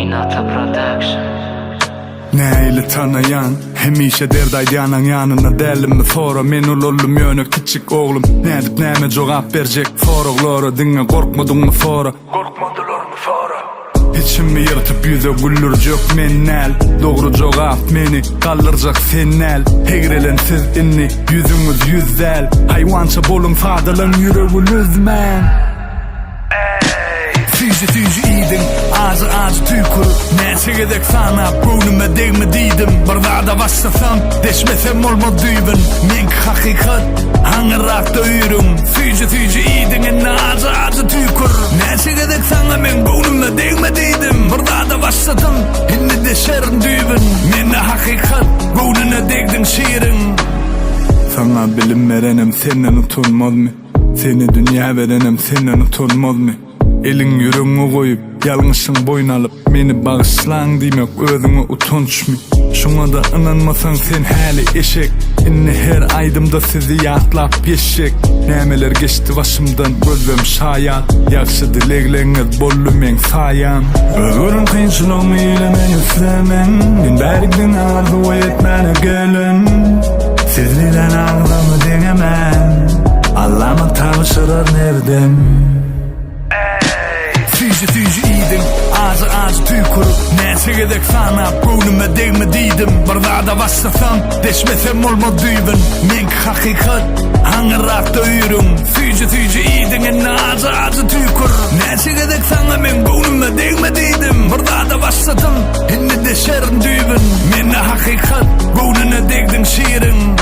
Minata Production. Neyle tanayan hemişe derdaydı anan yanına derlimde fora men ulullum yönü küçük oğlum nedip neme cevap verecek foroglara dinle korkmadın mı fora korkmadılar mı fora İçimi yırtıp yüze güllürcek mennel doğru cevap meni kaldıracak sennel hegrelen siz inni yüzümüz yüzzel hayvança bolun fadalan yüreğiniz men Tüyce iyidim, ağzı tüykuru Neyse gedek sana, burnuma değme deydim Barda başlasam, deşmesem olmadıydım Men hakikat, hangırak döyürüm Tüyce iyidim, enne ağzı tüykuru Neyse gedek sana, men burnuma değme deydim Barda başladım, enne deşerim düybün Men hakikat, burnuna değdim şiirin Sana bilim verenem, senden utanmaz mı? Seni dünya verenem, senden utanmaz mı? Elin yüreğine koyup yalnızsın boyun alıp meni bağışlan demek özüne utanç mı? Şuna da inanmasan sen hali eşek İnne her aydımda sizi yatlap yeşek Nemeler geçti başımdan gözüm şayal Yakşı dilekleriniz bollu men sayan Özgürün kıyınçılığımı eylemen üflemen Men berikten arzu etmene gelin Sizlilen ağlamı denemen Allah'ıma tavşırır nereden Tüyce iyidim, ağzı tüykuru Neyse gedek sana, burnuma değme deydim Barda başlasam, deşmesem olmadıydım Men hakikat, hangırak döyürüm Tüyce iyidim, enne ağzı tüykuru Neyse gedek sana, men burnuma değme deydim Barda başladım, enne deşerim düybün Men hakikat, burnuna değdim şiirin